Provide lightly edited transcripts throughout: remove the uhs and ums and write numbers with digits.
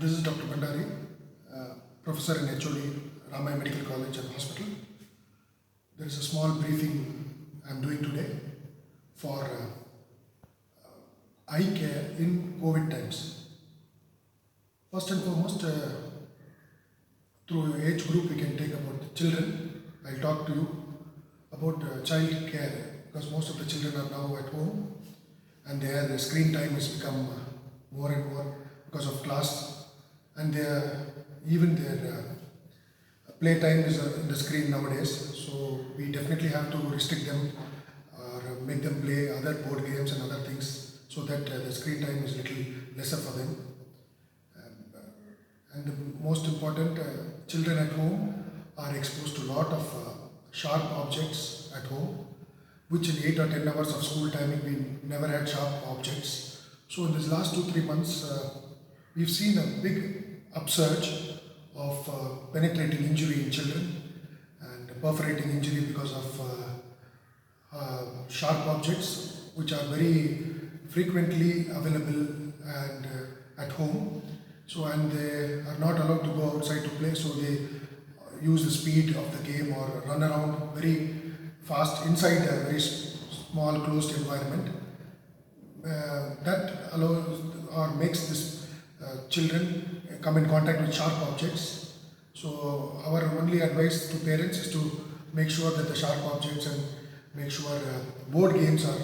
This is Dr. Bhandary, Professor in HOD, Ramaiah Medical College and Hospital. There is a small briefing I am doing today for eye care in COVID times. First and foremost, through age group we can take about the children. I'll talk to you about child care because most of the children are now at home and their screen time has become more and more because of class, and even their play time is in the screen nowadays. So we definitely have to restrict them or make them play other board games and other things so that the screen time is little lesser for them. And the most important, children at home are exposed to a lot of sharp objects at home, which in 8 or 10 hours of school timing we never had sharp objects. So in this last 2-3 months, we've seen a big upsurge of penetrating injury in children and perforating injury because of sharp objects, which are very frequently available and at home. So, and they are not allowed to go outside to play, so they use the speed of the game or run around very fast inside a very small closed environment. That allows or makes this children come in contact with sharp objects. So our only advice to parents is to make sure that the sharp objects and make sure board games are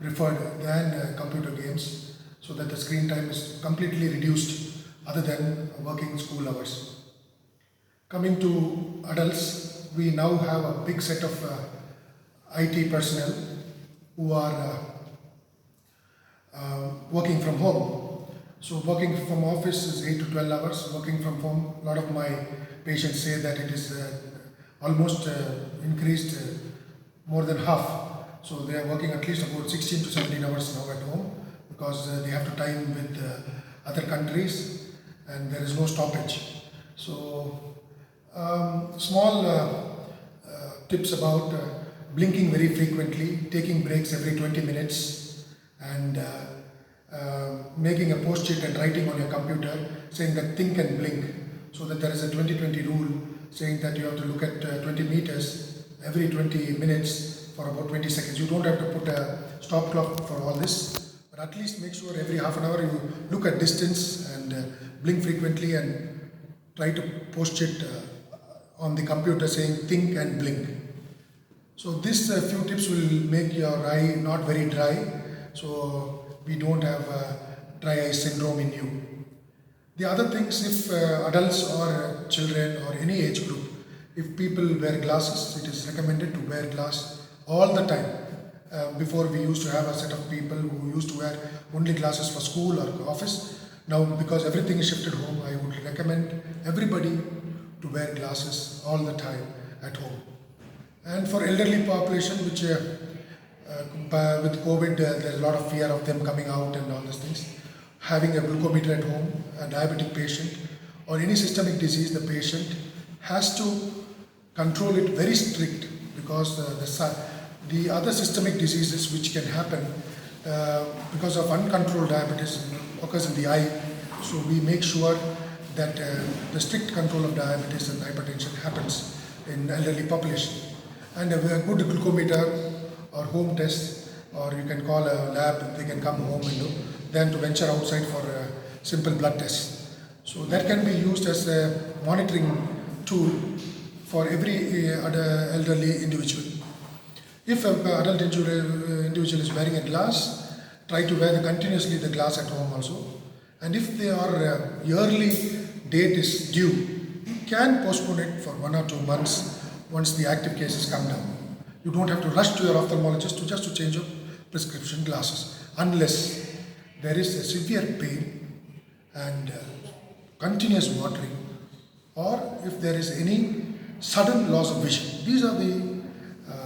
preferred than computer games, so that the screen time is completely reduced other than working school hours. Coming to adults, we now have a big set of IT personnel who are working from home. So working from office is 8 to 12 hours. Working from home, a lot of my patients say that it is almost increased more than half. So they are working at least about 16 to 17 hours now at home because they have to time with other countries and there is no stoppage. So small tips about blinking very frequently, taking breaks every 20 minutes and making a post-it and writing on your computer saying that think and blink, so that there is a 20-20 rule saying that you have to look at 20 meters every 20 minutes for about 20 seconds. You don't have to put a stop clock for all this, but at least make sure every half an hour you look at distance and blink frequently and try to post it on the computer saying think and blink. So these few tips will make your eye not very dry, so we don't have dry eye syndrome in you. The other things, if adults or children or any age group, if people wear glasses, it is recommended to wear glass all the time. Before we used to have a set of people who used to wear only glasses for school or office. Now because everything is shifted home, I would recommend everybody to wear glasses all the time at home. And for elderly population, which with COVID, there's a lot of fear of them coming out and all these things. Having a glucometer at home, a diabetic patient, or any systemic disease, the patient has to control it very strict because the other systemic diseases which can happen because of uncontrolled diabetes occurs in the eye. So we make sure that the strict control of diabetes and hypertension happens in elderly population. And a good glucometer or home test, or you can call a lab, they can come home and do, than to venture outside for a simple blood test. So that can be used as a monitoring tool for every elderly individual. If an adult individual is wearing a glass, try to wear continuously the glass at home also. And if their yearly date is due, you can postpone it for 1 or 2 months once the active cases come down. You don't have to rush to your ophthalmologist just to change your prescription glasses unless there is a severe pain and continuous watering, or if there is any sudden loss of vision. These are the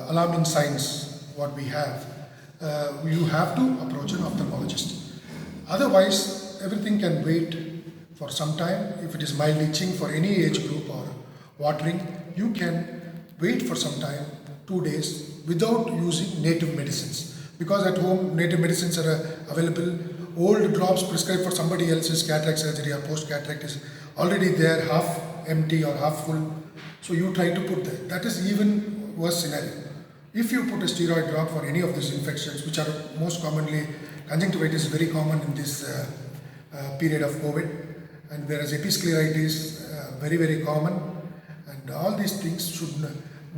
alarming signs what we have. You have to approach an ophthalmologist. Otherwise, everything can wait for some time. If it is mild itching for any age group or watering, you can wait for some time, 2 days, without using native medicines. Because at home, native medicines are available old drops prescribed for somebody else's cataract surgery or post-cataract is already there, half empty or half full. So you try to put that. That is even worse scenario. If you put a steroid drop for any of these infections, which are most commonly, conjunctivitis is very common in this period of COVID, and whereas episcleritis very, very common, and all these things should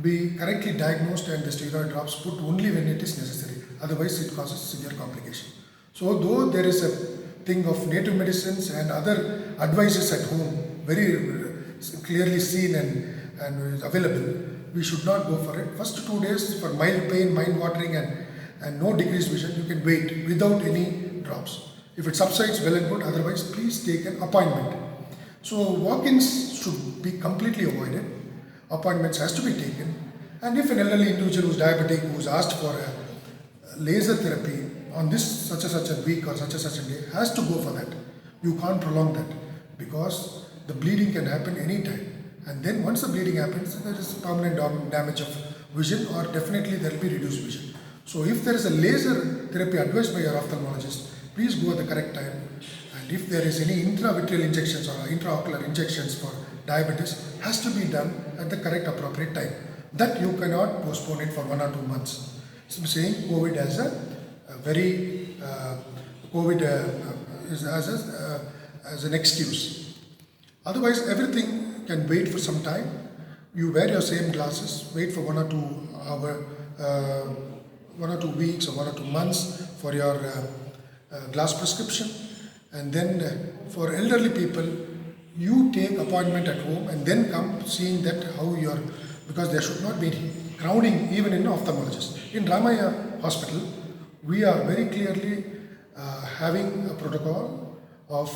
be correctly diagnosed and the steroid drops put only when it is necessary. Otherwise, it causes severe complication. So, though there is a thing of native medicines and other advices at home, very clearly seen and available, we should not go for it. First 2 days for mild pain, mind watering and no decreased vision, you can wait without any drops. If it subsides, well and good, otherwise please take an appointment. So walk-ins should be completely avoided. Appointments has to be taken. And if an elderly individual who is diabetic, who is asked for a laser therapy on this such a week or such a day, has to go for that. You can't prolong that because the bleeding can happen anytime. And then once the bleeding happens, there is permanent damage of vision, or definitely there will be reduced vision. So if there is a laser therapy advised by your ophthalmologist, please go at the correct time. And if there is any intravitreal injections or intraocular injections for diabetes, has to be done at the correct appropriate time. That you cannot postpone it for 1 or 2 months. So I'm saying COVID as as an excuse. Otherwise, everything can wait for some time. You wear your same glasses, wait for 1 or 2 hours, 1 or 2 weeks or 1 or 2 months for your glass prescription. And then for elderly people, you take appointment at home and then come seeing that how you are, because there should not be crowding even in ophthalmologist. In Ramaiah hospital, we are very clearly having a protocol of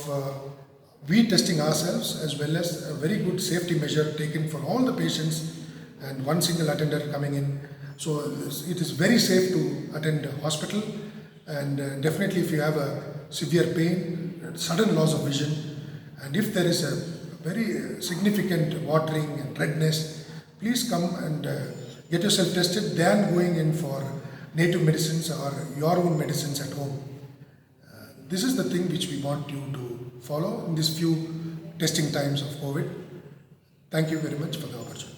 we testing ourselves, as well as a very good safety measure taken for all the patients and one single attendant coming in. So it is very safe to attend hospital, and definitely if you have a severe pain, sudden loss of vision, and if there is a very significant watering and redness, please come and get yourself tested than going in for native medicines or your own medicines at home. This is the thing which we want you to follow in these few testing times of COVID. Thank you very much for the opportunity.